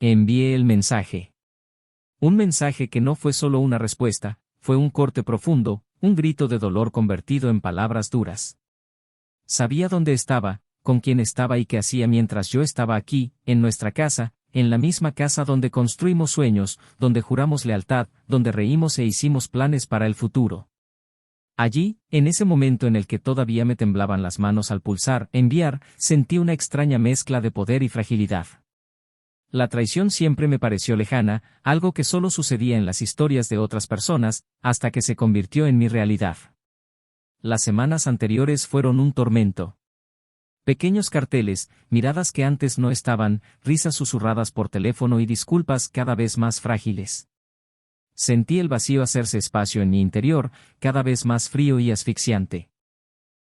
envié el mensaje. Un mensaje que no fue solo una respuesta, fue un corte profundo, un grito de dolor convertido en palabras duras. Sabía dónde estaba, con quién estaba y qué hacía mientras yo estaba aquí, en nuestra casa, en la misma casa donde construimos sueños, donde juramos lealtad, donde reímos e hicimos planes para el futuro. Allí, en ese momento en el que todavía me temblaban las manos al pulsar enviar, sentí una extraña mezcla de poder y fragilidad. La traición siempre me pareció lejana, algo que solo sucedía en las historias de otras personas, hasta que se convirtió en mi realidad. Las semanas anteriores fueron un tormento. Pequeños carteles, miradas que antes no estaban, risas susurradas por teléfono y disculpas cada vez más frágiles. Sentí el vacío hacerse espacio en mi interior, cada vez más frío y asfixiante.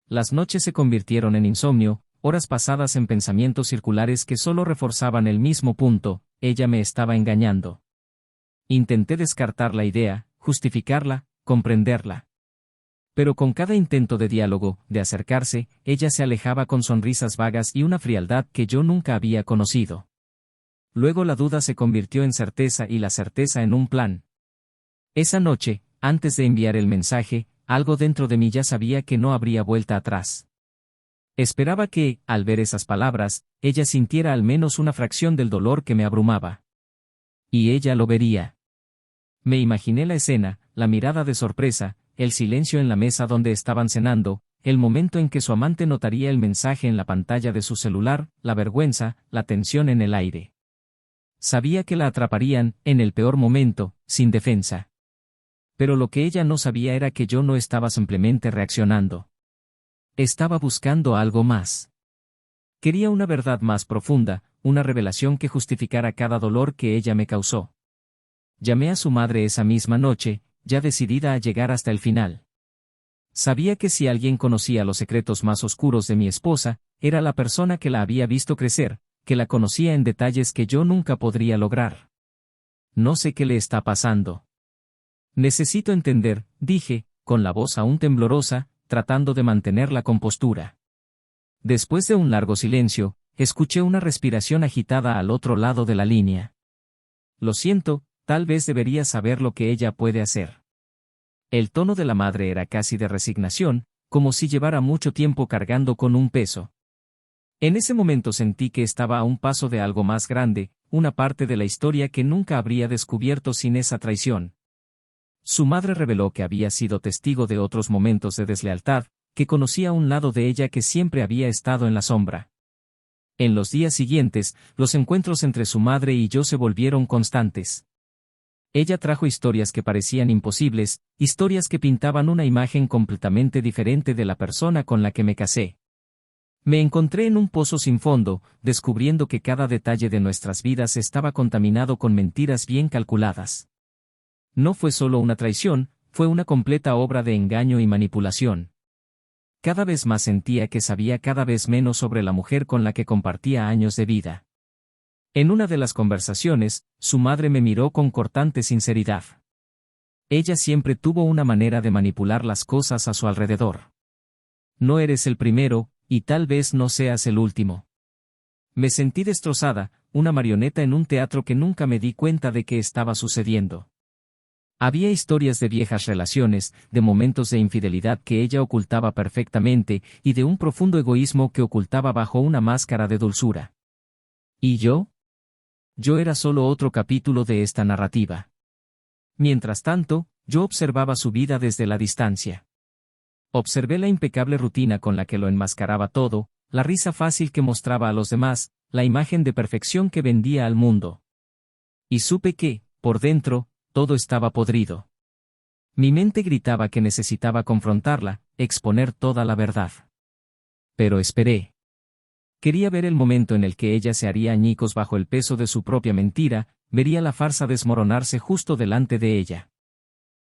Las noches se convirtieron en insomnio, horas pasadas en pensamientos circulares que solo reforzaban el mismo punto: ella me estaba engañando. Intenté descartar la idea, justificarla, comprenderla. Pero con cada intento de diálogo, de acercarse, ella se alejaba con sonrisas vagas y una frialdad que yo nunca había conocido. Luego la duda se convirtió en certeza y la certeza en un plan. Esa noche, antes de enviar el mensaje, algo dentro de mí ya sabía que no habría vuelta atrás. Esperaba que, al ver esas palabras, ella sintiera al menos una fracción del dolor que me abrumaba. Y ella lo vería. Me imaginé la escena, la mirada de sorpresa, el silencio en la mesa donde estaban cenando, el momento en que su amante notaría el mensaje en la pantalla de su celular, la vergüenza, la tensión en el aire. Sabía que la atraparían, en el peor momento, sin defensa. Pero lo que ella no sabía era que yo no estaba simplemente reaccionando. Estaba buscando algo más. Quería una verdad más profunda, una revelación que justificara cada dolor que ella me causó. Llamé a su madre esa misma noche, ya decidida a llegar hasta el final. Sabía que si alguien conocía los secretos más oscuros de mi esposa, era la persona que la había visto crecer, que la conocía en detalles que yo nunca podría lograr. No sé qué le está pasando. Necesito entender, dije, con la voz aún temblorosa, tratando de mantener la compostura. Después de un largo silencio, escuché una respiración agitada al otro lado de la línea. Lo siento, tal vez debería saber lo que ella puede hacer. El tono de la madre era casi de resignación, como si llevara mucho tiempo cargando con un peso. En ese momento sentí que estaba a un paso de algo más grande, una parte de la historia que nunca habría descubierto sin esa traición. Su madre reveló que había sido testigo de otros momentos de deslealtad, que conocía un lado de ella que siempre había estado en la sombra. En los días siguientes, los encuentros entre su madre y yo se volvieron constantes. Ella trajo historias que parecían imposibles, historias que pintaban una imagen completamente diferente de la persona con la que me casé. Me encontré en un pozo sin fondo, descubriendo que cada detalle de nuestras vidas estaba contaminado con mentiras bien calculadas. No fue solo una traición, fue una completa obra de engaño y manipulación. Cada vez más sentía que sabía cada vez menos sobre la mujer con la que compartía años de vida. En una de las conversaciones, su madre me miró con cortante sinceridad. Ella siempre tuvo una manera de manipular las cosas a su alrededor. No eres el primero, y tal vez no seas el último. Me sentí destrozada, una marioneta en un teatro que nunca me di cuenta de que estaba sucediendo. Había historias de viejas relaciones, de momentos de infidelidad que ella ocultaba perfectamente, y de un profundo egoísmo que ocultaba bajo una máscara de dulzura. ¿Y yo? Yo era solo otro capítulo de esta narrativa. Mientras tanto, yo observaba su vida desde la distancia. Observé la impecable rutina con la que lo enmascaraba todo, la risa fácil que mostraba a los demás, la imagen de perfección que vendía al mundo. Y supe que, por dentro, todo estaba podrido. Mi mente gritaba que necesitaba confrontarla, exponer toda la verdad. Pero esperé. Quería ver el momento en el que ella se haría añicos bajo el peso de su propia mentira, vería la farsa desmoronarse justo delante de ella.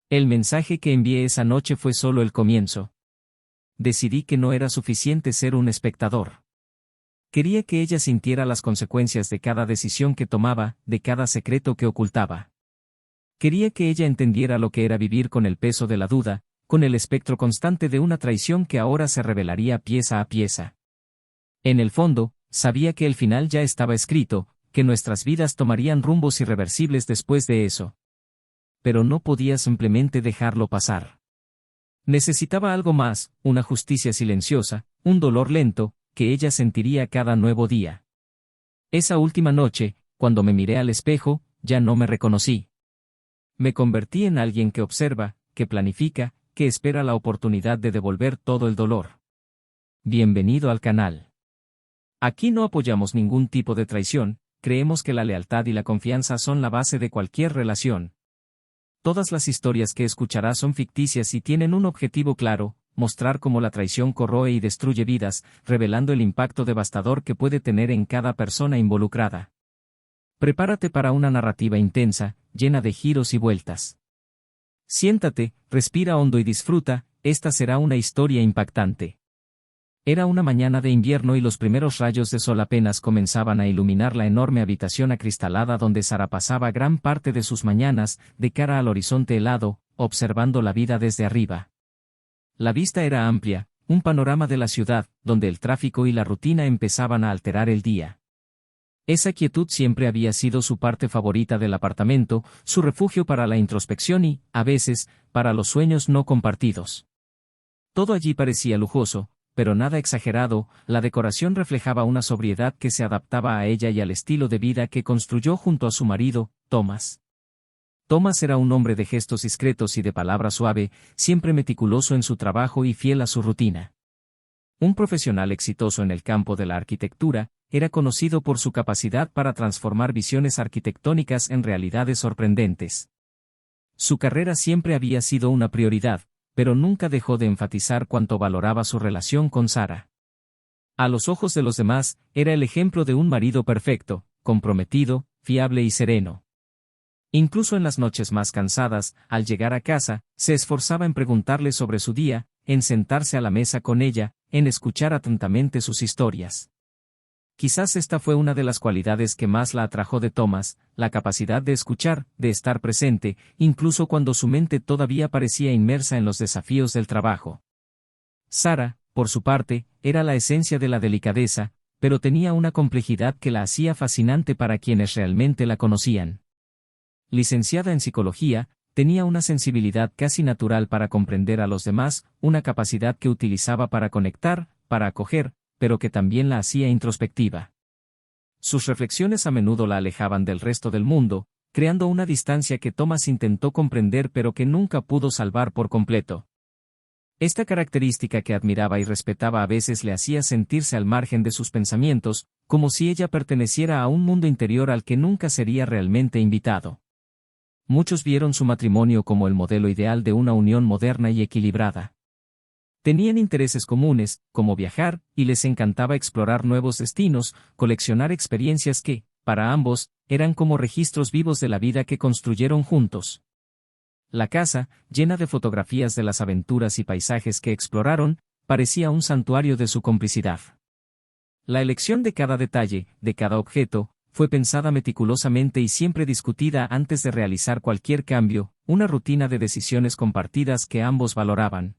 El mensaje que envié esa noche fue solo el comienzo. Decidí que no era suficiente ser un espectador. Quería que ella sintiera las consecuencias de cada decisión que tomaba, de cada secreto que ocultaba. Quería que ella entendiera lo que era vivir con el peso de la duda, con el espectro constante de una traición que ahora se revelaría pieza a pieza. En el fondo, sabía que el final ya estaba escrito, que nuestras vidas tomarían rumbos irreversibles después de eso. Pero no podía simplemente dejarlo pasar. Necesitaba algo más, una justicia silenciosa, un dolor lento, que ella sentiría cada nuevo día. Esa última noche, cuando me miré al espejo, ya no me reconocí. Me convertí en alguien que observa, que planifica, que espera la oportunidad de devolver todo el dolor. Bienvenido al canal. Aquí no apoyamos ningún tipo de traición, creemos que la lealtad y la confianza son la base de cualquier relación. Todas las historias que escucharás son ficticias y tienen un objetivo claro: mostrar cómo la traición corroe y destruye vidas, revelando el impacto devastador que puede tener en cada persona involucrada. Prepárate para una narrativa intensa, llena de giros y vueltas. Siéntate, respira hondo y disfruta, esta será una historia impactante. Era una mañana de invierno y los primeros rayos de sol apenas comenzaban a iluminar la enorme habitación acristalada donde Sara pasaba gran parte de sus mañanas, de cara al horizonte helado, observando la vida desde arriba. La vista era amplia, un panorama de la ciudad, donde el tráfico y la rutina empezaban a alterar el día. Esa quietud siempre había sido su parte favorita del apartamento, su refugio para la introspección y, a veces, para los sueños no compartidos. Todo allí parecía lujoso, pero nada exagerado, la decoración reflejaba una sobriedad que se adaptaba a ella y al estilo de vida que construyó junto a su marido, Thomas. Thomas era un hombre de gestos discretos y de palabra suave, siempre meticuloso en su trabajo y fiel a su rutina. Un profesional exitoso en el campo de la arquitectura, era conocido por su capacidad para transformar visiones arquitectónicas en realidades sorprendentes. Su carrera siempre había sido una prioridad, pero nunca dejó de enfatizar cuánto valoraba su relación con Sara. A los ojos de los demás, era el ejemplo de un marido perfecto, comprometido, fiable y sereno. Incluso en las noches más cansadas, al llegar a casa, se esforzaba en preguntarle sobre su día, en sentarse a la mesa con ella, en escuchar atentamente sus historias. Quizás esta fue una de las cualidades que más la atrajo de Thomas, la capacidad de escuchar, de estar presente, incluso cuando su mente todavía parecía inmersa en los desafíos del trabajo. Sara, por su parte, era la esencia de la delicadeza, pero tenía una complejidad que la hacía fascinante para quienes realmente la conocían. Licenciada en psicología, tenía una sensibilidad casi natural para comprender a los demás, una capacidad que utilizaba para conectar, para acoger, pero que también la hacía introspectiva. Sus reflexiones a menudo la alejaban del resto del mundo, creando una distancia que Thomas intentó comprender pero que nunca pudo salvar por completo. Esta característica que admiraba y respetaba a veces le hacía sentirse al margen de sus pensamientos, como si ella perteneciera a un mundo interior al que nunca sería realmente invitado. Muchos vieron su matrimonio como el modelo ideal de una unión moderna y equilibrada. Tenían intereses comunes, como viajar, y les encantaba explorar nuevos destinos, coleccionar experiencias que, para ambos, eran como registros vivos de la vida que construyeron juntos. La casa, llena de fotografías de las aventuras y paisajes que exploraron, parecía un santuario de su complicidad. La elección de cada detalle, de cada objeto, fue pensada meticulosamente y siempre discutida antes de realizar cualquier cambio, una rutina de decisiones compartidas que ambos valoraban.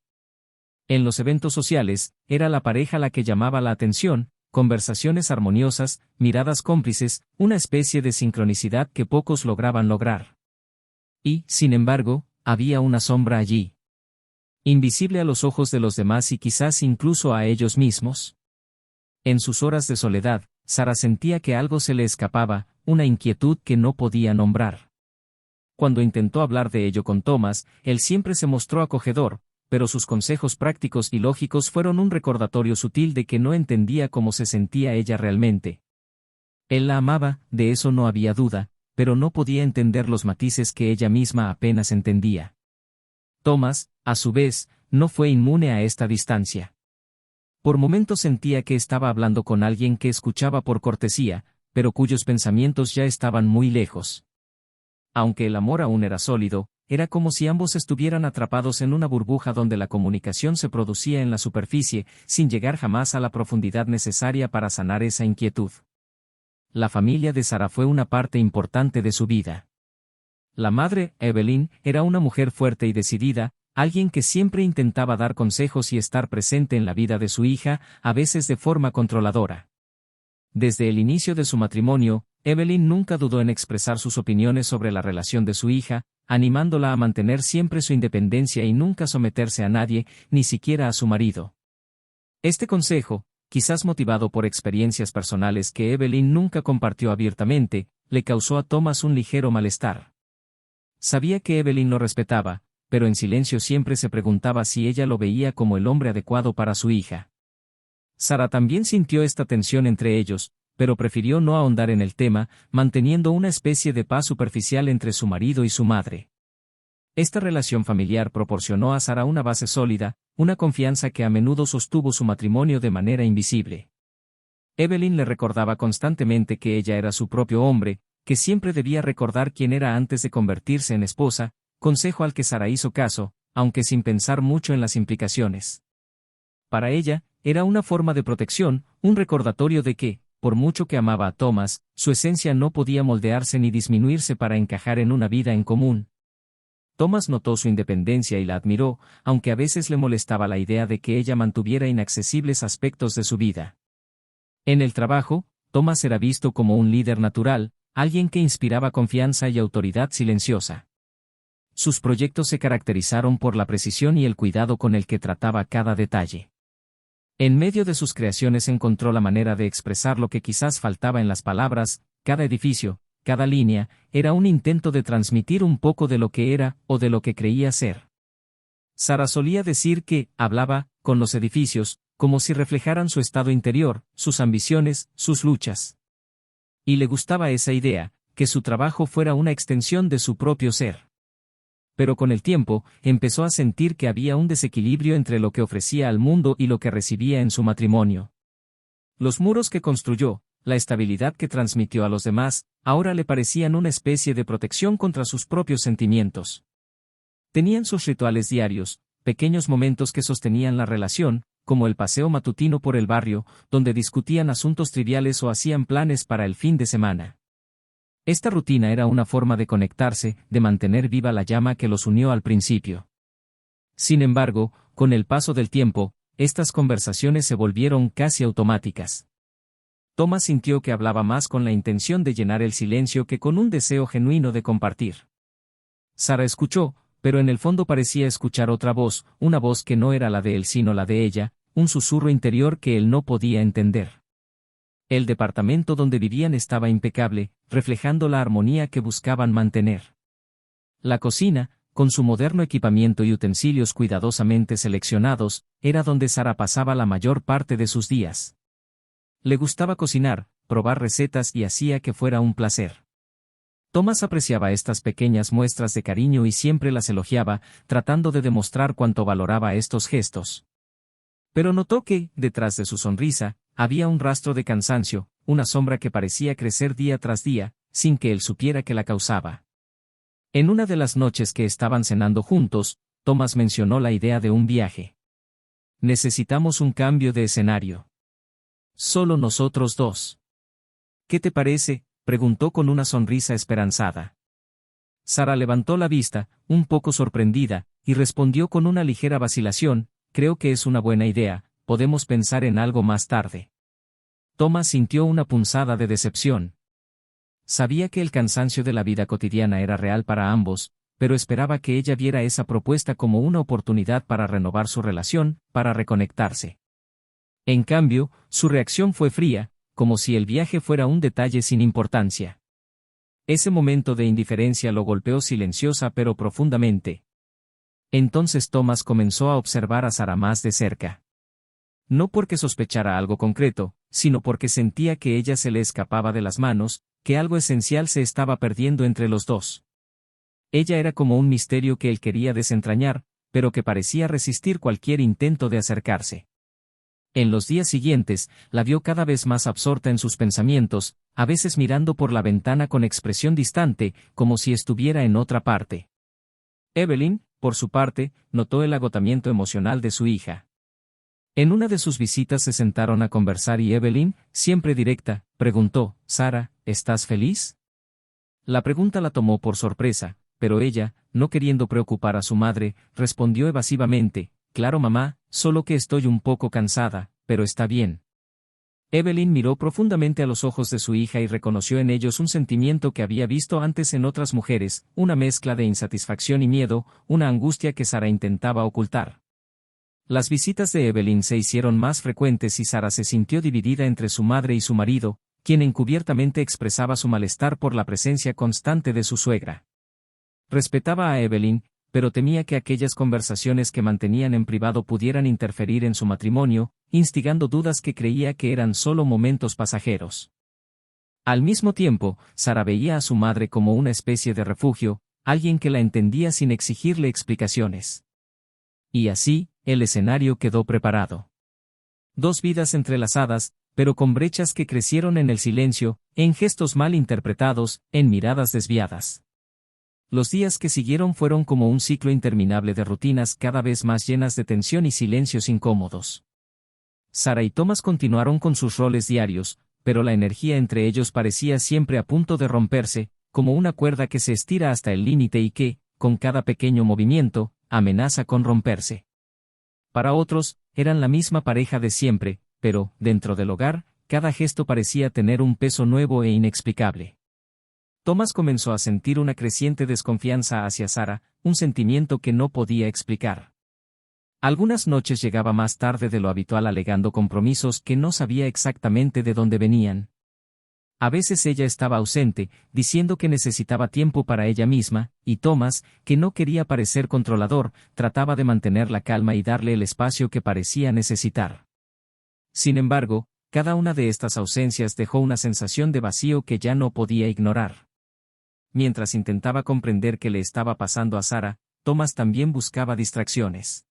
En los eventos sociales, era la pareja la que llamaba la atención, conversaciones armoniosas, miradas cómplices, una especie de sincronicidad que pocos lograban lograr. Y, sin embargo, había una sombra allí. Invisible a los ojos de los demás y quizás incluso a ellos mismos. En sus horas de soledad, Sara sentía que algo se le escapaba, una inquietud que no podía nombrar. Cuando intentó hablar de ello con Thomas, él siempre se mostró acogedor, pero sus consejos prácticos y lógicos fueron un recordatorio sutil de que no entendía cómo se sentía ella realmente. Él la amaba, de eso no había duda, pero no podía entender los matices que ella misma apenas entendía. Thomas, a su vez, no fue inmune a esta distancia. Por momentos sentía que estaba hablando con alguien que escuchaba por cortesía, pero cuyos pensamientos ya estaban muy lejos. Aunque el amor aún era sólido, era como si ambos estuvieran atrapados en una burbuja donde la comunicación se producía en la superficie, sin llegar jamás a la profundidad necesaria para sanar esa inquietud. La familia de Sara fue una parte importante de su vida. La madre, Evelyn, era una mujer fuerte y decidida, alguien que siempre intentaba dar consejos y estar presente en la vida de su hija, a veces de forma controladora. Desde el inicio de su matrimonio, Evelyn nunca dudó en expresar sus opiniones sobre la relación de su hija, animándola a mantener siempre su independencia y nunca someterse a nadie, ni siquiera a su marido. Este consejo, quizás motivado por experiencias personales que Evelyn nunca compartió abiertamente, le causó a Thomas un ligero malestar. Sabía que Evelyn lo respetaba, pero en silencio siempre se preguntaba si ella lo veía como el hombre adecuado para su hija. Sara también sintió esta tensión entre ellos, pero prefirió no ahondar en el tema, manteniendo una especie de paz superficial entre su marido y su madre. Esta relación familiar proporcionó a Sara una base sólida, una confianza que a menudo sostuvo su matrimonio de manera invisible. Evelyn le recordaba constantemente que ella era su propio hombre, que siempre debía recordar quién era antes de convertirse en esposa, consejo al que Sara hizo caso, aunque sin pensar mucho en las implicaciones. Para ella, era una forma de protección, un recordatorio de que, por mucho que amaba a Thomas, su esencia no podía moldearse ni disminuirse para encajar en una vida en común. Thomas notó su independencia y la admiró, aunque a veces le molestaba la idea de que ella mantuviera inaccesibles aspectos de su vida. En el trabajo, Thomas era visto como un líder natural, alguien que inspiraba confianza y autoridad silenciosa. Sus proyectos se caracterizaron por la precisión y el cuidado con el que trataba cada detalle. En medio de sus creaciones encontró la manera de expresar lo que quizás faltaba en las palabras, cada edificio, cada línea, era un intento de transmitir un poco de lo que era o de lo que creía ser. Sara solía decir que hablaba con los edificios, como si reflejaran su estado interior, sus ambiciones, sus luchas. Y le gustaba esa idea, que su trabajo fuera una extensión de su propio ser. Pero con el tiempo, empezó a sentir que había un desequilibrio entre lo que ofrecía al mundo y lo que recibía en su matrimonio. Los muros que construyó, la estabilidad que transmitió a los demás, ahora le parecían una especie de protección contra sus propios sentimientos. Tenían sus rituales diarios, pequeños momentos que sostenían la relación, como el paseo matutino por el barrio, donde discutían asuntos triviales o hacían planes para el fin de semana. Esta rutina era una forma de conectarse, de mantener viva la llama que los unió al principio. Sin embargo, con el paso del tiempo, estas conversaciones se volvieron casi automáticas. Thomas sintió que hablaba más con la intención de llenar el silencio que con un deseo genuino de compartir. Sara escuchó, pero en el fondo parecía escuchar otra voz, una voz que no era la de él sino la de ella, un susurro interior que él no podía entender. El departamento donde vivían estaba impecable, reflejando la armonía que buscaban mantener. La cocina, con su moderno equipamiento y utensilios cuidadosamente seleccionados, era donde Sara pasaba la mayor parte de sus días. Le gustaba cocinar, probar recetas y hacía que fuera un placer. Thomas apreciaba estas pequeñas muestras de cariño y siempre las elogiaba, tratando de demostrar cuánto valoraba estos gestos. Pero notó que, detrás de su sonrisa, había un rastro de cansancio, una sombra que parecía crecer día tras día, sin que él supiera que la causaba. En una de las noches que estaban cenando juntos, Thomas mencionó la idea de un viaje. Necesitamos un cambio de escenario. Solo nosotros dos. ¿Qué te parece?, preguntó con una sonrisa esperanzada. Sara levantó la vista, un poco sorprendida, y respondió con una ligera vacilación: creo que es una buena idea, podemos pensar en algo más tarde. Thomas sintió una punzada de decepción. Sabía que el cansancio de la vida cotidiana era real para ambos, pero esperaba que ella viera esa propuesta como una oportunidad para renovar su relación, para reconectarse. En cambio, su reacción fue fría, como si el viaje fuera un detalle sin importancia. Ese momento de indiferencia lo golpeó silenciosa pero profundamente. Entonces Thomas comenzó a observar a Sara más de cerca. No porque sospechara algo concreto, sino porque sentía que ella se le escapaba de las manos, que algo esencial se estaba perdiendo entre los dos. Ella era como un misterio que él quería desentrañar, pero que parecía resistir cualquier intento de acercarse. En los días siguientes, la vio cada vez más absorta en sus pensamientos, a veces mirando por la ventana con expresión distante, como si estuviera en otra parte. Evelyn, por su parte, notó el agotamiento emocional de su hija. En una de sus visitas se sentaron a conversar y Evelyn, siempre directa, preguntó: «Sara, ¿estás feliz?». La pregunta la tomó por sorpresa, pero ella, no queriendo preocupar a su madre, respondió evasivamente: «Claro mamá, solo que estoy un poco cansada, pero está bien». Evelyn miró profundamente a los ojos de su hija y reconoció en ellos un sentimiento que había visto antes en otras mujeres, una mezcla de insatisfacción y miedo, una angustia que Sara intentaba ocultar. Las visitas de Evelyn se hicieron más frecuentes y Sara se sintió dividida entre su madre y su marido, quien encubiertamente expresaba su malestar por la presencia constante de su suegra. Respetaba a Evelyn, pero temía que aquellas conversaciones que mantenían en privado pudieran interferir en su matrimonio, instigando dudas que creía que eran solo momentos pasajeros. Al mismo tiempo, Sara veía a su madre como una especie de refugio, alguien que la entendía sin exigirle explicaciones. Y así, el escenario quedó preparado. Dos vidas entrelazadas, pero con brechas que crecieron en el silencio, en gestos mal interpretados, en miradas desviadas. Los días que siguieron fueron como un ciclo interminable de rutinas cada vez más llenas de tensión y silencios incómodos. Sara y Thomas continuaron con sus roles diarios, pero la energía entre ellos parecía siempre a punto de romperse, como una cuerda que se estira hasta el límite y que, con cada pequeño movimiento, amenaza con romperse. Para otros, eran la misma pareja de siempre, pero, dentro del hogar, cada gesto parecía tener un peso nuevo e inexplicable. Thomas comenzó a sentir una creciente desconfianza hacia Sara, un sentimiento que no podía explicar. Algunas noches llegaba más tarde de lo habitual alegando compromisos que no sabía exactamente de dónde venían. A veces ella estaba ausente, diciendo que necesitaba tiempo para ella misma, y Thomas, que no quería parecer controlador, trataba de mantener la calma y darle el espacio que parecía necesitar. Sin embargo, cada una de estas ausencias dejó una sensación de vacío que ya no podía ignorar. Mientras intentaba comprender qué le estaba pasando a Sara, Thomas también buscaba distracciones.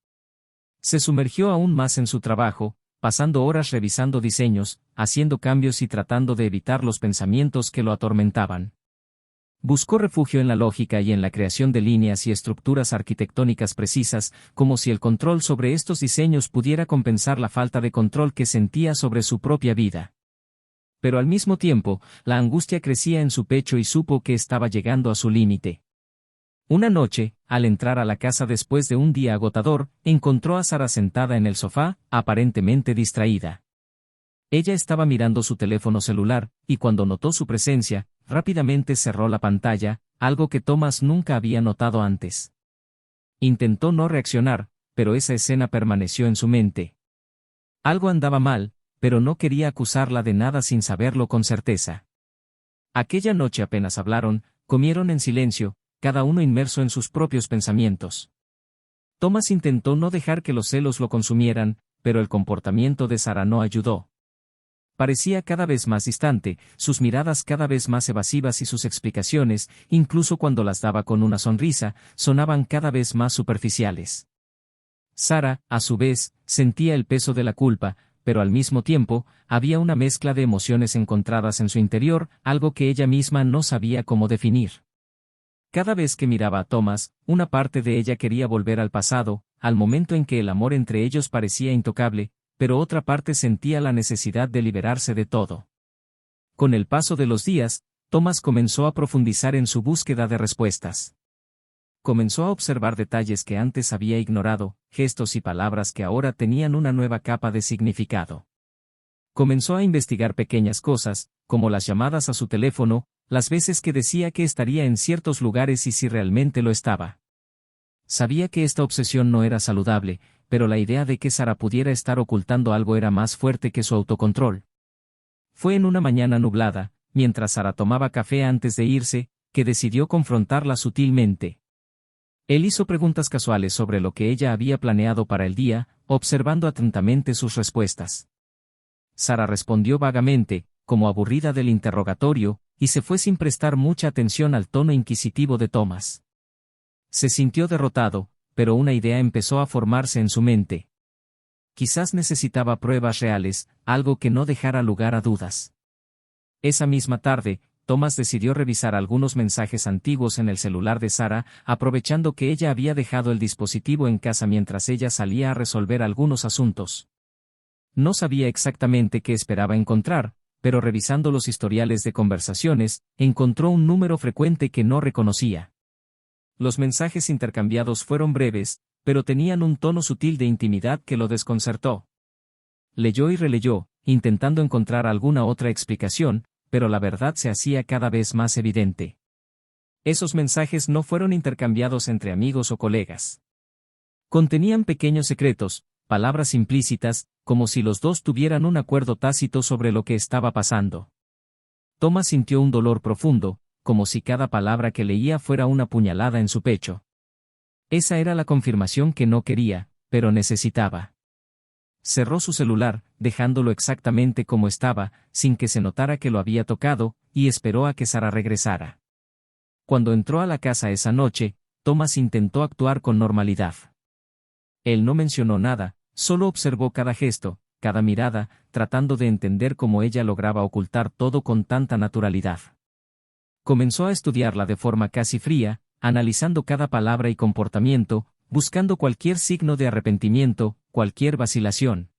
Se sumergió aún más en su trabajo, pasando horas revisando diseños, haciendo cambios y tratando de evitar los pensamientos que lo atormentaban. Buscó refugio en la lógica y en la creación de líneas y estructuras arquitectónicas precisas, como si el control sobre estos diseños pudiera compensar la falta de control que sentía sobre su propia vida. Pero al mismo tiempo, la angustia crecía en su pecho y supo que estaba llegando a su límite. Una noche, al entrar a la casa después de un día agotador, encontró a Sara sentada en el sofá, aparentemente distraída. Ella estaba mirando su teléfono celular, y cuando notó su presencia, rápidamente cerró la pantalla, algo que Thomas nunca había notado antes. Intentó no reaccionar, pero esa escena permaneció en su mente. Algo andaba mal, pero no quería acusarla de nada sin saberlo con certeza. Aquella noche apenas hablaron, comieron en silencio, cada uno inmerso en sus propios pensamientos. Thomas intentó no dejar que los celos lo consumieran, pero el comportamiento de Sara no ayudó. Parecía cada vez más distante, sus miradas cada vez más evasivas y sus explicaciones, incluso cuando las daba con una sonrisa, sonaban cada vez más superficiales. Sara, a su vez, sentía el peso de la culpa, pero al mismo tiempo, había una mezcla de emociones encontradas en su interior, algo que ella misma no sabía cómo definir. Cada vez que miraba a Thomas, una parte de ella quería volver al pasado, al momento en que el amor entre ellos parecía intocable, pero otra parte sentía la necesidad de liberarse de todo. Con el paso de los días, Thomas comenzó a profundizar en su búsqueda de respuestas. Comenzó a observar detalles que antes había ignorado, gestos y palabras que ahora tenían una nueva capa de significado. Comenzó a investigar pequeñas cosas, como las llamadas a su teléfono, las veces que decía que estaría en ciertos lugares y si realmente lo estaba. Sabía que esta obsesión no era saludable, pero la idea de que Sara pudiera estar ocultando algo era más fuerte que su autocontrol. Fue en una mañana nublada, mientras Sara tomaba café antes de irse, que decidió confrontarla sutilmente. Él hizo preguntas casuales sobre lo que ella había planeado para el día, observando atentamente sus respuestas. Sara respondió vagamente, como aburrida del interrogatorio, y se fue sin prestar mucha atención al tono inquisitivo de Thomas. Se sintió derrotado, pero una idea empezó a formarse en su mente. Quizás necesitaba pruebas reales, algo que no dejara lugar a dudas. Esa misma tarde, Thomas decidió revisar algunos mensajes antiguos en el celular de Sara, aprovechando que ella había dejado el dispositivo en casa mientras ella salía a resolver algunos asuntos. No sabía exactamente qué esperaba encontrar, pero revisando los historiales de conversaciones, encontró un número frecuente que no reconocía. Los mensajes intercambiados fueron breves, pero tenían un tono sutil de intimidad que lo desconcertó. Leyó y releyó, intentando encontrar alguna otra explicación, pero la verdad se hacía cada vez más evidente. Esos mensajes no fueron intercambiados entre amigos o colegas. Contenían pequeños secretos, palabras implícitas, como si los dos tuvieran un acuerdo tácito sobre lo que estaba pasando. Thomas sintió un dolor profundo, como si cada palabra que leía fuera una puñalada en su pecho. Esa era la confirmación que no quería, pero necesitaba. Cerró su celular, dejándolo exactamente como estaba, sin que se notara que lo había tocado, y esperó a que Sara regresara. Cuando entró a la casa esa noche, Thomas intentó actuar con normalidad. Él no mencionó nada, solo observó cada gesto, cada mirada, tratando de entender cómo ella lograba ocultar todo con tanta naturalidad. Comenzó a estudiarla de forma casi fría, analizando cada palabra y comportamiento, buscando cualquier signo de arrepentimiento, cualquier vacilación.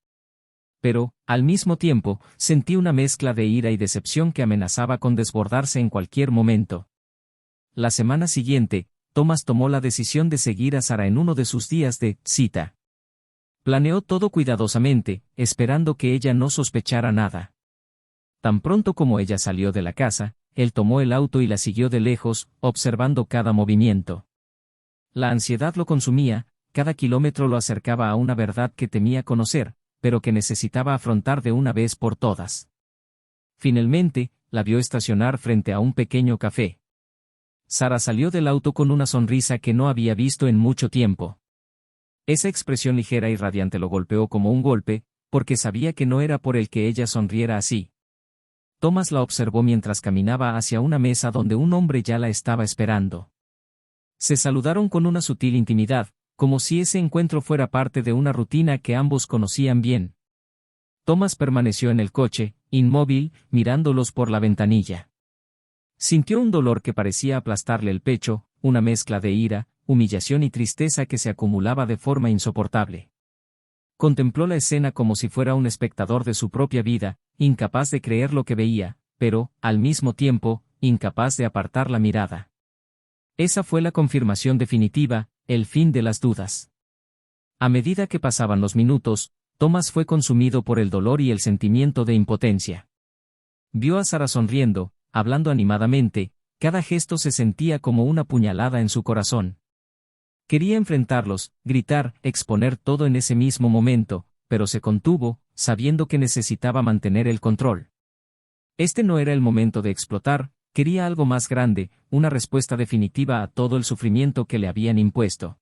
Pero, al mismo tiempo, sentí una mezcla de ira y decepción que amenazaba con desbordarse en cualquier momento. La semana siguiente, Thomas tomó la decisión de seguir a Sara en uno de sus días de cita. Planeó todo cuidadosamente, esperando que ella no sospechara nada. Tan pronto como ella salió de la casa, él tomó el auto y la siguió de lejos, observando cada movimiento. La ansiedad lo consumía, cada kilómetro lo acercaba a una verdad que temía conocer, pero que necesitaba afrontar de una vez por todas. Finalmente, la vio estacionar frente a un pequeño café. Sara salió del auto con una sonrisa que no había visto en mucho tiempo. Esa expresión ligera y radiante lo golpeó como un golpe, porque sabía que no era por el que ella sonriera así. Thomas la observó mientras caminaba hacia una mesa donde un hombre ya la estaba esperando. Se saludaron con una sutil intimidad, como si ese encuentro fuera parte de una rutina que ambos conocían bien. Thomas permaneció en el coche, inmóvil, mirándolos por la ventanilla. Sintió un dolor que parecía aplastarle el pecho, una mezcla de ira, humillación y tristeza que se acumulaba de forma insoportable. Contempló la escena como si fuera un espectador de su propia vida, incapaz de creer lo que veía, pero, al mismo tiempo, incapaz de apartar la mirada. Esa fue la confirmación definitiva, el fin de las dudas. A medida que pasaban los minutos, Thomas fue consumido por el dolor y el sentimiento de impotencia. Vio a Sara sonriendo, hablando animadamente, cada gesto se sentía como una puñalada en su corazón. Quería enfrentarlos, gritar, exponer todo en ese mismo momento, pero se contuvo, sabiendo que necesitaba mantener el control. Este no era el momento de explotar, quería algo más grande, una respuesta definitiva a todo el sufrimiento que le habían impuesto.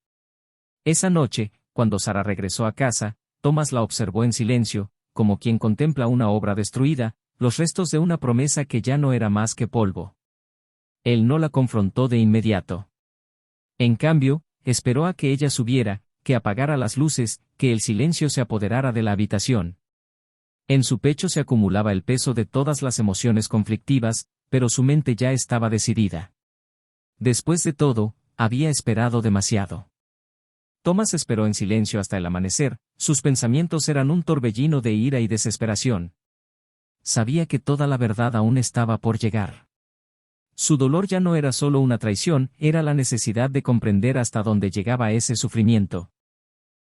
Esa noche, cuando Sara regresó a casa, Thomas la observó en silencio, como quien contempla una obra destruida, los restos de una promesa que ya no era más que polvo. Él no la confrontó de inmediato. En cambio, esperó a que ella subiera, que apagara las luces, que el silencio se apoderara de la habitación. En su pecho se acumulaba el peso de todas las emociones conflictivas, pero su mente ya estaba decidida. Después de todo, había esperado demasiado. Thomas esperó en silencio hasta el amanecer, sus pensamientos eran un torbellino de ira y desesperación. Sabía que toda la verdad aún estaba por llegar. Su dolor ya no era solo una traición, era la necesidad de comprender hasta dónde llegaba ese sufrimiento.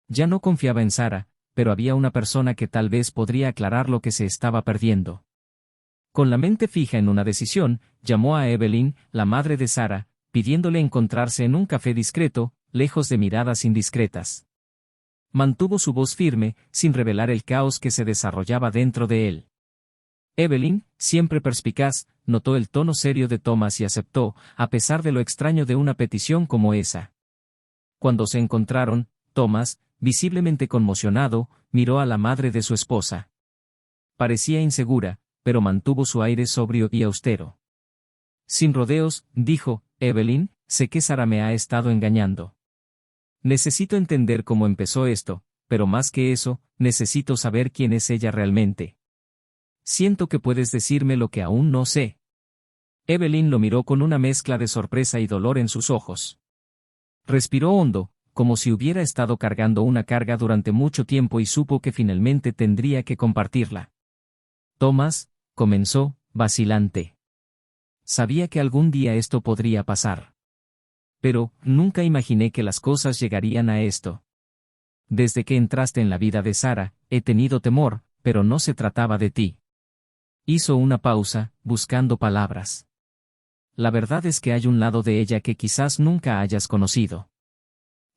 Ya no confiaba en Sara, pero había una persona que tal vez podría aclarar lo que se estaba perdiendo. Con la mente fija en una decisión, llamó a Evelyn, la madre de Sara, pidiéndole encontrarse en un café discreto, lejos de miradas indiscretas. Mantuvo su voz firme, sin revelar el caos que se desarrollaba dentro de él. Evelyn, siempre perspicaz, notó el tono serio de Thomas y aceptó, a pesar de lo extraño de una petición como esa. Cuando se encontraron, Thomas, visiblemente conmocionado, miró a la madre de su esposa. Parecía insegura, pero mantuvo su aire sobrio y austero. Sin rodeos, dijo, Evelyn, sé que Sara me ha estado engañando. Necesito entender cómo empezó esto, pero más que eso, necesito saber quién es ella realmente. Siento que puedes decirme lo que aún no sé. Evelyn lo miró con una mezcla de sorpresa y dolor en sus ojos. Respiró hondo, como si hubiera estado cargando una carga durante mucho tiempo y supo que finalmente tendría que compartirla. Thomas, comenzó, vacilante. Sabía que algún día esto podría pasar. Pero, nunca imaginé que las cosas llegarían a esto. Desde que entraste en la vida de Sara, he tenido temor, pero no se trataba de ti. Hizo una pausa, buscando palabras. La verdad es que hay un lado de ella que quizás nunca hayas conocido.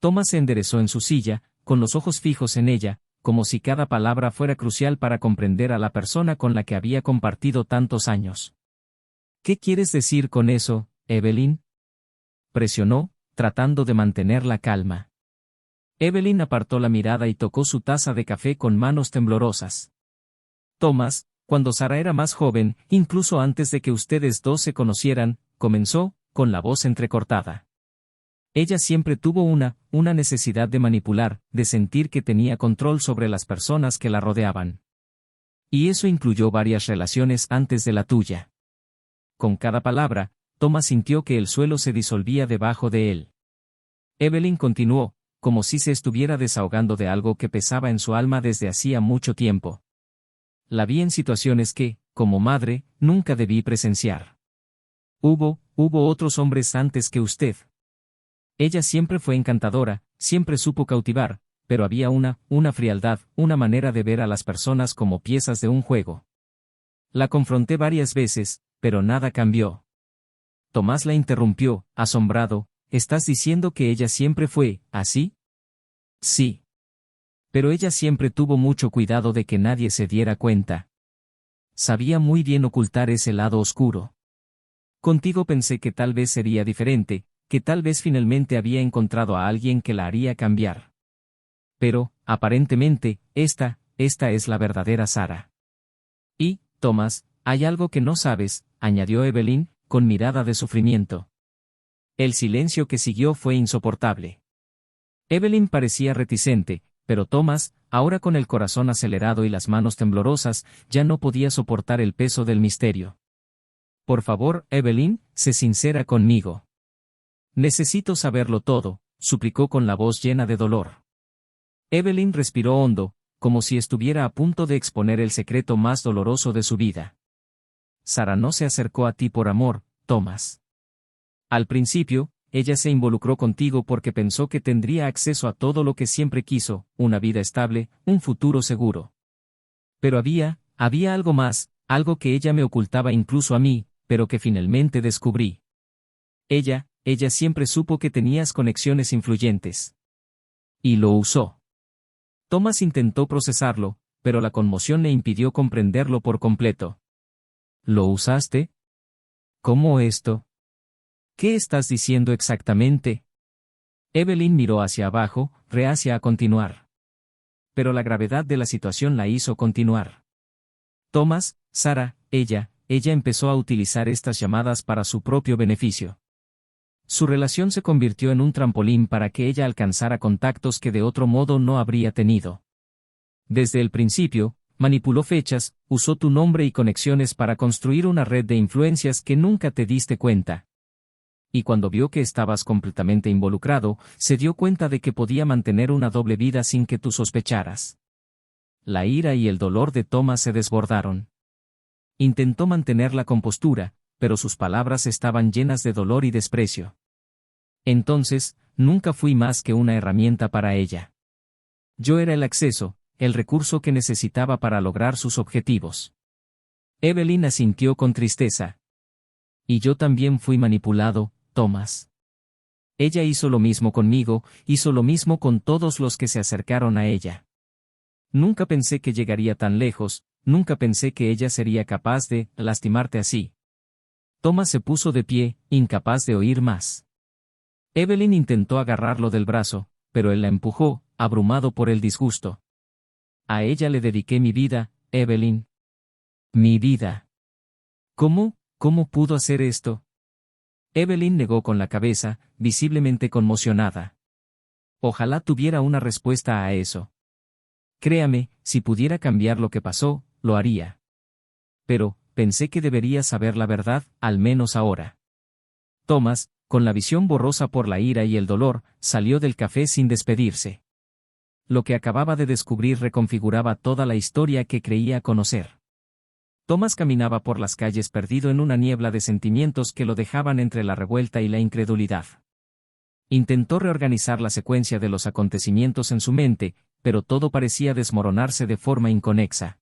Thomas se enderezó en su silla, con los ojos fijos en ella, como si cada palabra fuera crucial para comprender a la persona con la que había compartido tantos años. ¿Qué quieres decir con eso, Evelyn? Presionó, tratando de mantener la calma. Evelyn apartó la mirada y tocó su taza de café con manos temblorosas. Thomas, cuando Sara era más joven, incluso antes de que ustedes dos se conocieran, comenzó, con la voz entrecortada. Ella siempre tuvo una necesidad de manipular, de sentir que tenía control sobre las personas que la rodeaban. Y eso incluyó varias relaciones antes de la tuya. Con cada palabra, Thomas sintió que el suelo se disolvía debajo de él. Evelyn continuó, como si se estuviera desahogando de algo que pesaba en su alma desde hacía mucho tiempo. La vi en situaciones que, como madre, nunca debí presenciar. Hubo otros hombres antes que usted. Ella siempre fue encantadora, siempre supo cautivar, pero había una frialdad, una manera de ver a las personas como piezas de un juego. La confronté varias veces, pero nada cambió. Tomás la interrumpió, asombrado. ¿Estás diciendo que ella siempre fue así? Sí. Pero ella siempre tuvo mucho cuidado de que nadie se diera cuenta. Sabía muy bien ocultar ese lado oscuro. Contigo pensé que tal vez sería diferente, que tal vez finalmente había encontrado a alguien que la haría cambiar. Pero, aparentemente, esta es la verdadera Sara. Y, Thomas, hay algo que no sabes, añadió Evelyn, con mirada de sufrimiento. El silencio que siguió fue insoportable. Evelyn parecía reticente, pero Thomas, ahora con el corazón acelerado y las manos temblorosas, ya no podía soportar el peso del misterio. Por favor, Evelyn, sé sincera conmigo. Necesito saberlo todo, suplicó con la voz llena de dolor. Evelyn respiró hondo, como si estuviera a punto de exponer el secreto más doloroso de su vida. Sara no se acercó a ti por amor, Thomas. Al principio, ella se involucró contigo porque pensó que tendría acceso a todo lo que siempre quiso, una vida estable, un futuro seguro. Pero había algo más, algo que ella me ocultaba incluso a mí, pero que finalmente descubrí. Ella siempre supo que tenías conexiones influyentes. Y lo usó. Thomas intentó procesarlo, pero la conmoción le impidió comprenderlo por completo. ¿Lo usaste? ¿Cómo esto? ¿Qué estás diciendo exactamente? Evelyn miró hacia abajo, reacia a continuar. Pero la gravedad de la situación la hizo continuar. Thomas, Sara, ella empezó a utilizar estas llamadas para su propio beneficio. Su relación se convirtió en un trampolín para que ella alcanzara contactos que de otro modo no habría tenido. Desde el principio, manipuló fechas, usó tu nombre y conexiones para construir una red de influencias que nunca te diste cuenta. Y cuando vio que estabas completamente involucrado, se dio cuenta de que podía mantener una doble vida sin que tú sospecharas. La ira y el dolor de Thomas se desbordaron. Intentó mantener la compostura, pero sus palabras estaban llenas de dolor y desprecio. Entonces, nunca fui más que una herramienta para ella. Yo era el acceso, el recurso que necesitaba para lograr sus objetivos. Evelyn asintió con tristeza. Y yo también fui manipulado, Thomas. Ella hizo lo mismo conmigo, hizo lo mismo con todos los que se acercaron a ella. Nunca pensé que llegaría tan lejos, nunca pensé que ella sería capaz de lastimarte así. Thomas se puso de pie, incapaz de oír más. Evelyn intentó agarrarlo del brazo, pero él la empujó, abrumado por el disgusto. A ella le dediqué mi vida, Evelyn. Mi vida. ¿Cómo pudo hacer esto? Evelyn negó con la cabeza, visiblemente conmocionada. Ojalá tuviera una respuesta a eso. Créame, si pudiera cambiar lo que pasó, lo haría. Pero, pensé que debería saber la verdad, al menos ahora. Thomas, con la visión borrosa por la ira y el dolor, salió del café sin despedirse. Lo que acababa de descubrir reconfiguraba toda la historia que creía conocer. Thomas caminaba por las calles perdido en una niebla de sentimientos que lo dejaban entre la revuelta y la incredulidad. Intentó reorganizar la secuencia de los acontecimientos en su mente, pero todo parecía desmoronarse de forma inconexa.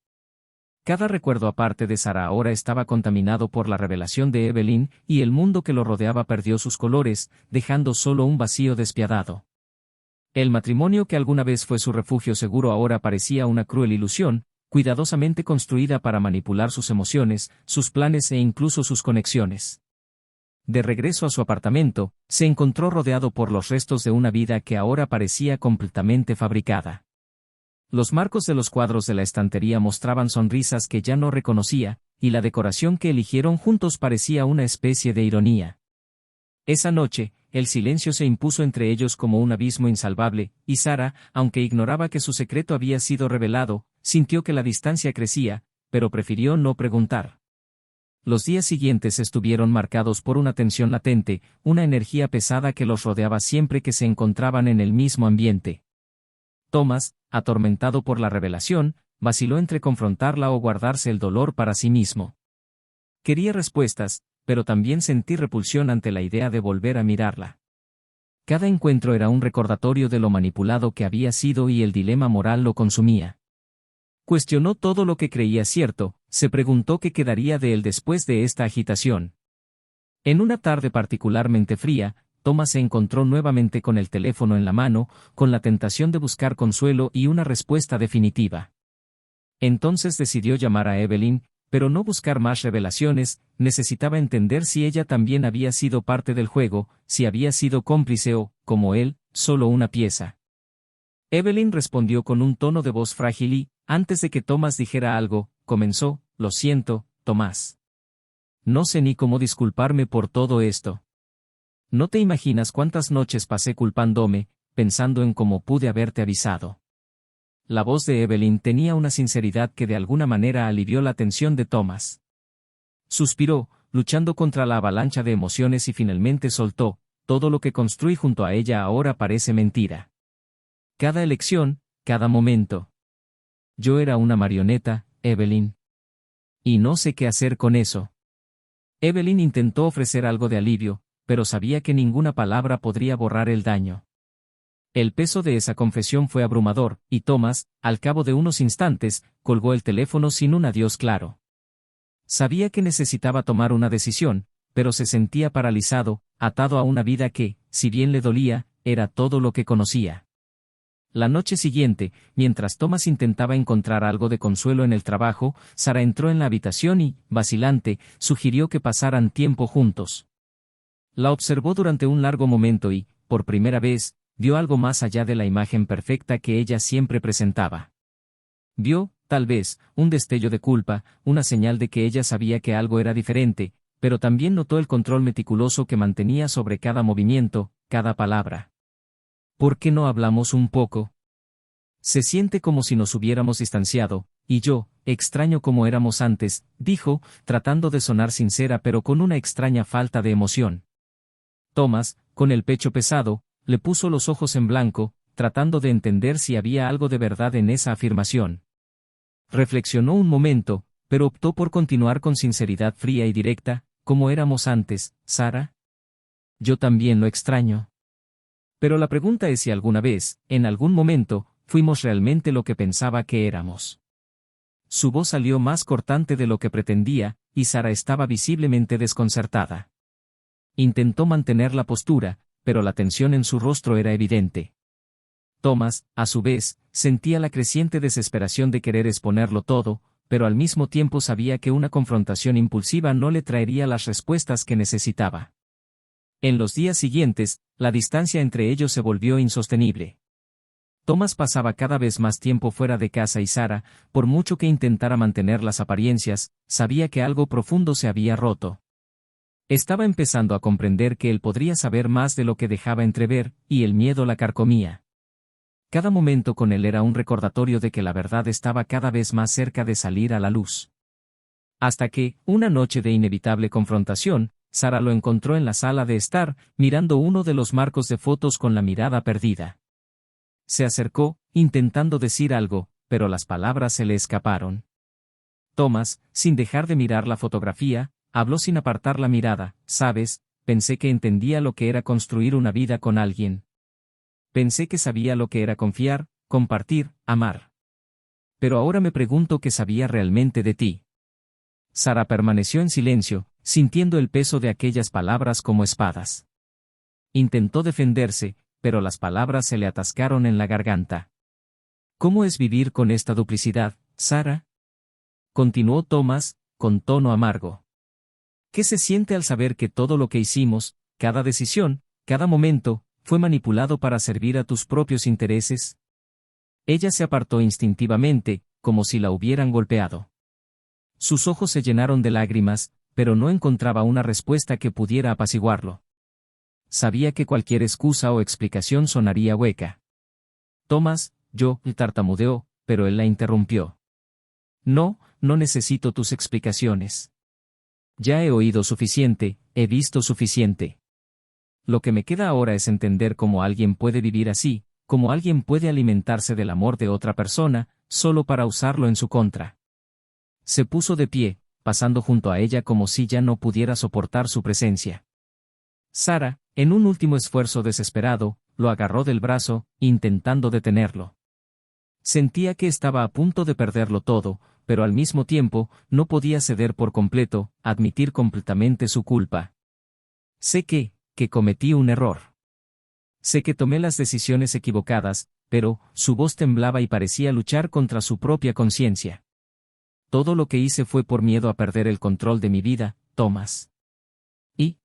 Cada recuerdo aparte de Sara ahora estaba contaminado por la revelación de Evelyn, y el mundo que lo rodeaba perdió sus colores, dejando solo un vacío despiadado. El matrimonio que alguna vez fue su refugio seguro ahora parecía una cruel ilusión, cuidadosamente construida para manipular sus emociones, sus planes e incluso sus conexiones. De regreso a su apartamento, se encontró rodeado por los restos de una vida que ahora parecía completamente fabricada. Los marcos de los cuadros de la estantería mostraban sonrisas que ya no reconocía, y la decoración que eligieron juntos parecía una especie de ironía. Esa noche, el silencio se impuso entre ellos como un abismo insalvable, y Sara, aunque ignoraba que su secreto había sido revelado, sintió que la distancia crecía, pero prefirió no preguntar. Los días siguientes estuvieron marcados por una tensión latente, una energía pesada que los rodeaba siempre que se encontraban en el mismo ambiente. Thomas, atormentado por la revelación, vaciló entre confrontarla o guardarse el dolor para sí mismo. Quería respuestas, pero también sentí repulsión ante la idea de volver a mirarla. Cada encuentro era un recordatorio de lo manipulado que había sido y el dilema moral lo consumía. Cuestionó todo lo que creía cierto, se preguntó qué quedaría de él después de esta agitación. En una tarde particularmente fría, Thomas se encontró nuevamente con el teléfono en la mano, con la tentación de buscar consuelo y una respuesta definitiva. Entonces decidió llamar a Evelyn, pero no buscar más revelaciones, necesitaba entender si ella también había sido parte del juego, si había sido cómplice o, como él, solo una pieza. Evelyn respondió con un tono de voz frágil y, antes de que Thomas dijera algo, comenzó: «Lo siento, Tomás. No sé ni cómo disculparme por todo esto. No te imaginas cuántas noches pasé culpándome, pensando en cómo pude haberte avisado». La voz de Evelyn tenía una sinceridad que de alguna manera alivió la tensión de Thomas. Suspiró, luchando contra la avalancha de emociones y finalmente soltó: «Todo lo que construí junto a ella ahora parece mentira. Cada elección, cada momento. Yo era una marioneta, Evelyn. Y no sé qué hacer con eso». Evelyn intentó ofrecer algo de alivio, pero sabía que ninguna palabra podría borrar el daño. El peso de esa confesión fue abrumador, y Thomas, al cabo de unos instantes, colgó el teléfono sin un adiós claro. Sabía que necesitaba tomar una decisión, pero se sentía paralizado, atado a una vida que, si bien le dolía, era todo lo que conocía. La noche siguiente, mientras Thomas intentaba encontrar algo de consuelo en el trabajo, Sara entró en la habitación y, vacilante, sugirió que pasaran tiempo juntos. La observó durante un largo momento y, por primera vez, vio algo más allá de la imagen perfecta que ella siempre presentaba. Vio, tal vez, un destello de culpa, una señal de que ella sabía que algo era diferente, pero también notó el control meticuloso que mantenía sobre cada movimiento, cada palabra. «¿Por qué no hablamos un poco? Se siente como si nos hubiéramos distanciado, y yo, extraño como éramos antes», dijo, tratando de sonar sincera pero con una extraña falta de emoción. Thomas, con el pecho pesado, le puso los ojos en blanco, tratando de entender si había algo de verdad en esa afirmación. Reflexionó un momento, pero optó por continuar con sinceridad fría y directa: «¿Cómo éramos antes, Sara? Yo también lo extraño. Pero la pregunta es si alguna vez, en algún momento, fuimos realmente lo que pensaba que éramos». Su voz salió más cortante de lo que pretendía, y Sara estaba visiblemente desconcertada. Intentó mantener la postura, pero la tensión en su rostro era evidente. Thomas, a su vez, sentía la creciente desesperación de querer exponerlo todo, pero al mismo tiempo sabía que una confrontación impulsiva no le traería las respuestas que necesitaba. En los días siguientes, la distancia entre ellos se volvió insostenible. Thomas pasaba cada vez más tiempo fuera de casa y Sara, por mucho que intentara mantener las apariencias, sabía que algo profundo se había roto. Estaba empezando a comprender que él podría saber más de lo que dejaba entrever, y el miedo la carcomía. Cada momento con él era un recordatorio de que la verdad estaba cada vez más cerca de salir a la luz. Hasta que, una noche de inevitable confrontación, Sara lo encontró en la sala de estar, mirando uno de los marcos de fotos con la mirada perdida. Se acercó, intentando decir algo, pero las palabras se le escaparon. Thomas, sin dejar de mirar la fotografía, habló sin apartar la mirada: «¿Sabes? Pensé que entendía lo que era construir una vida con alguien. Pensé que sabía lo que era confiar, compartir, amar. Pero ahora me pregunto qué sabía realmente de ti. Sara permaneció en silencio, sintiendo el peso de aquellas palabras como espadas. Intentó defenderse, pero las palabras se le atascaron en la garganta. ¿Cómo es vivir con esta duplicidad, Sara? Continuó Thomas, con tono amargo. ¿Qué se siente al saber que todo lo que hicimos, cada decisión, cada momento, fue manipulado para servir a tus propios intereses? Ella se apartó instintivamente, como si la hubieran golpeado. Sus ojos se llenaron de lágrimas, pero no encontraba una respuesta que pudiera apaciguarlo. Sabía que cualquier excusa o explicación sonaría hueca. Thomas, tartamudeó, pero él la interrumpió. No, no necesito tus explicaciones. Ya he oído suficiente, he visto suficiente. Lo que me queda ahora es entender cómo alguien puede vivir así, cómo alguien puede alimentarse del amor de otra persona, solo para usarlo en su contra. Se puso de pie, pasando junto a ella como si ya no pudiera soportar su presencia. Sara, en un último esfuerzo desesperado, lo agarró del brazo, intentando detenerlo. Sentía que estaba a punto de perderlo todo, pero al mismo tiempo, no podía ceder por completo, admitir completamente su culpa. Sé que cometí un error. Sé que tomé las decisiones equivocadas, pero, su voz temblaba y parecía luchar contra su propia conciencia. Todo lo que hice fue por miedo a perder el control de mi vida, Thomas. ¿Y?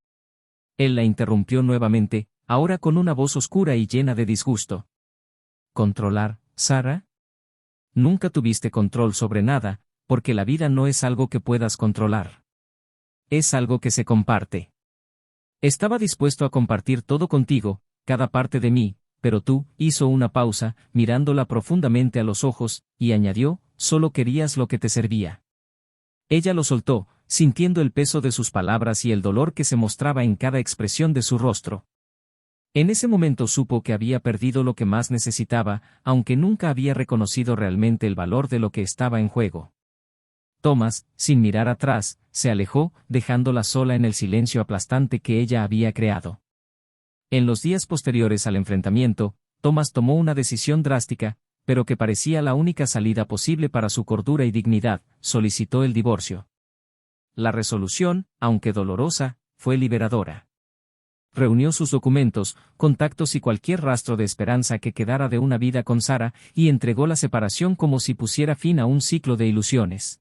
Él la interrumpió nuevamente, ahora con una voz oscura y llena de disgusto. ¿Controlar, Sara? Nunca tuviste control sobre nada, porque la vida no es algo que puedas controlar. Es algo que se comparte. Estaba dispuesto a compartir todo contigo, cada parte de mí, pero tú, hizo una pausa, mirándola profundamente a los ojos, y añadió, solo querías lo que te servía. Ella lo soltó, sintiendo el peso de sus palabras y el dolor que se mostraba en cada expresión de su rostro. En ese momento supo que había perdido lo que más necesitaba, aunque nunca había reconocido realmente el valor de lo que estaba en juego. Thomas, sin mirar atrás, se alejó, dejándola sola en el silencio aplastante que ella había creado. En los días posteriores al enfrentamiento, Thomas tomó una decisión drástica, pero que parecía la única salida posible para su cordura y dignidad, solicitó el divorcio. La resolución, aunque dolorosa, fue liberadora. Reunió sus documentos, contactos y cualquier rastro de esperanza que quedara de una vida con Sara, y entregó la separación como si pusiera fin a un ciclo de ilusiones.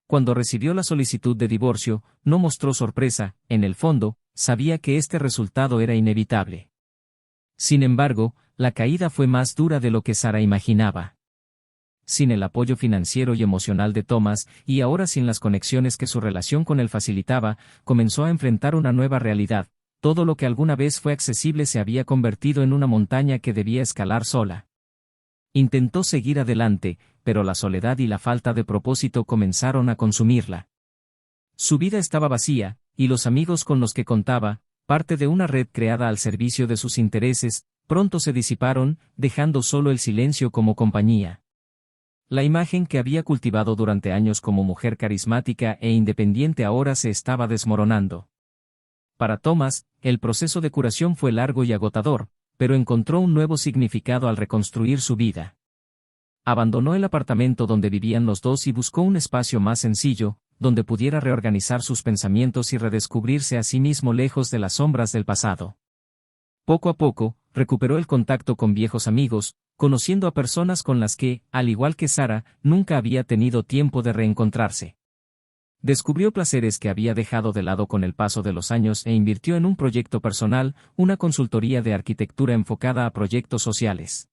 Cuando recibió la solicitud de divorcio, no mostró sorpresa, en el fondo, sabía que este resultado era inevitable. Sin embargo, la caída fue más dura de lo que Sara imaginaba. Sin el apoyo financiero y emocional de Thomas, y ahora sin las conexiones que su relación con él facilitaba, comenzó a enfrentar una nueva realidad. Todo lo que alguna vez fue accesible se había convertido en una montaña que debía escalar sola. Intentó seguir adelante, pero la soledad y la falta de propósito comenzaron a consumirla. Su vida estaba vacía, y los amigos con los que contaba, parte de una red creada al servicio de sus intereses, pronto se disiparon, dejando solo el silencio como compañía. La imagen que había cultivado durante años como mujer carismática e independiente ahora se estaba desmoronando. Para Thomas, el proceso de curación fue largo y agotador, pero encontró un nuevo significado al reconstruir su vida. Abandonó el apartamento donde vivían los dos y buscó un espacio más sencillo, donde pudiera reorganizar sus pensamientos y redescubrirse a sí mismo lejos de las sombras del pasado. Poco a poco, recuperó el contacto con viejos amigos, conociendo a personas con las que, al igual que Sara, nunca había tenido tiempo de reencontrarse. Descubrió placeres que había dejado de lado con el paso de los años e invirtió en un proyecto personal, una consultoría de arquitectura enfocada a proyectos sociales.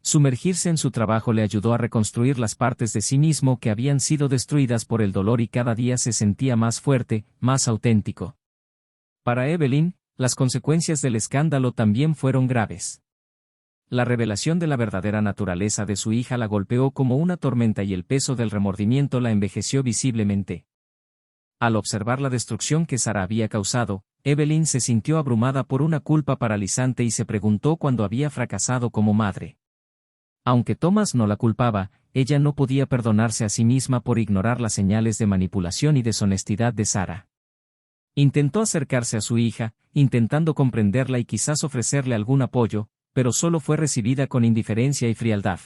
Sumergirse en su trabajo le ayudó a reconstruir las partes de sí mismo que habían sido destruidas por el dolor y cada día se sentía más fuerte, más auténtico. Para Evelyn, las consecuencias del escándalo también fueron graves. La revelación de la verdadera naturaleza de su hija la golpeó como una tormenta y el peso del remordimiento la envejeció visiblemente. Al observar la destrucción que Sara había causado, Evelyn se sintió abrumada por una culpa paralizante y se preguntó cuándo había fracasado como madre. Aunque Thomas no la culpaba, ella no podía perdonarse a sí misma por ignorar las señales de manipulación y deshonestidad de Sara. Intentó acercarse a su hija, intentando comprenderla y quizás ofrecerle algún apoyo, pero solo fue recibida con indiferencia y frialdad.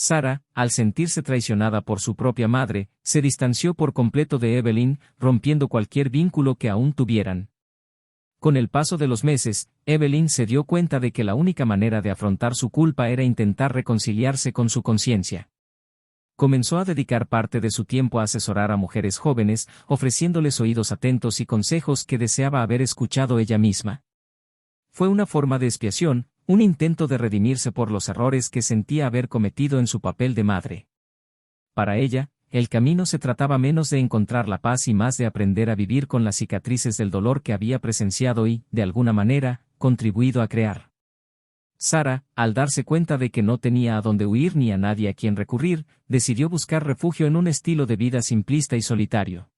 Sarah, al sentirse traicionada por su propia madre, se distanció por completo de Evelyn, rompiendo cualquier vínculo que aún tuvieran. Con el paso de los meses, Evelyn se dio cuenta de que la única manera de afrontar su culpa era intentar reconciliarse con su conciencia. Comenzó a dedicar parte de su tiempo a asesorar a mujeres jóvenes, ofreciéndoles oídos atentos y consejos que deseaba haber escuchado ella misma. Fue una forma de expiación, un intento de redimirse por los errores que sentía haber cometido en su papel de madre. Para ella, el camino se trataba menos de encontrar la paz y más de aprender a vivir con las cicatrices del dolor que había presenciado y, de alguna manera, contribuido a crear. Sarah, al darse cuenta de que no tenía a dónde huir ni a nadie a quien recurrir, decidió buscar refugio en un estilo de vida simplista y solitario.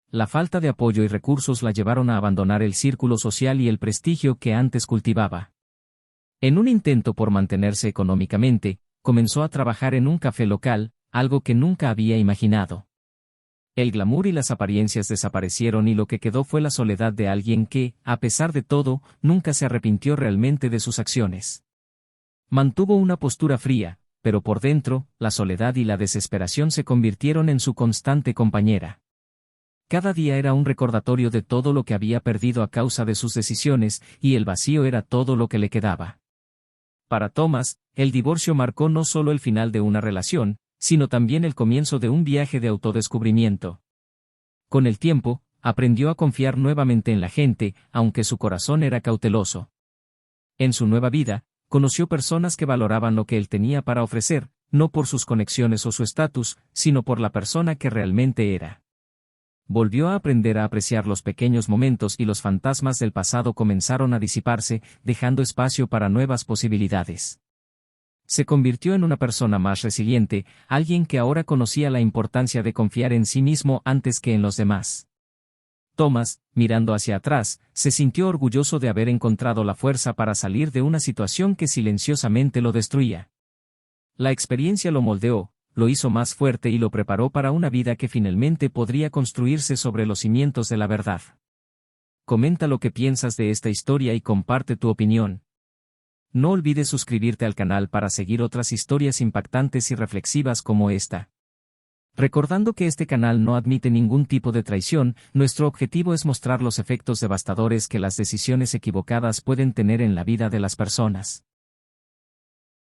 La falta de apoyo y recursos la llevaron a abandonar el círculo social y el prestigio que antes cultivaba. En un intento por mantenerse económicamente, comenzó a trabajar en un café local, algo que nunca había imaginado. El glamour y las apariencias desaparecieron y lo que quedó fue la soledad de alguien que, a pesar de todo, nunca se arrepintió realmente de sus acciones. Mantuvo una postura fría, pero por dentro, la soledad y la desesperación se convirtieron en su constante compañera. Cada día era un recordatorio de todo lo que había perdido a causa de sus decisiones, y el vacío era todo lo que le quedaba. Para Thomas, el divorcio marcó no solo el final de una relación, sino también el comienzo de un viaje de autodescubrimiento. Con el tiempo, aprendió a confiar nuevamente en la gente, aunque su corazón era cauteloso. En su nueva vida, conoció personas que valoraban lo que él tenía para ofrecer, no por sus conexiones o su estatus, sino por la persona que realmente era. Volvió a aprender a apreciar los pequeños momentos y los fantasmas del pasado comenzaron a disiparse, dejando espacio para nuevas posibilidades. Se convirtió en una persona más resiliente, alguien que ahora conocía la importancia de confiar en sí mismo antes que en los demás. Thomas, mirando hacia atrás, se sintió orgulloso de haber encontrado la fuerza para salir de una situación que silenciosamente lo destruía. La experiencia lo moldeó, lo hizo más fuerte y lo preparó para una vida que finalmente podría construirse sobre los cimientos de la verdad. Comenta lo que piensas de esta historia y comparte tu opinión. No olvides suscribirte al canal para seguir otras historias impactantes y reflexivas como esta. Recordando que este canal no admite ningún tipo de traición, nuestro objetivo es mostrar los efectos devastadores que las decisiones equivocadas pueden tener en la vida de las personas.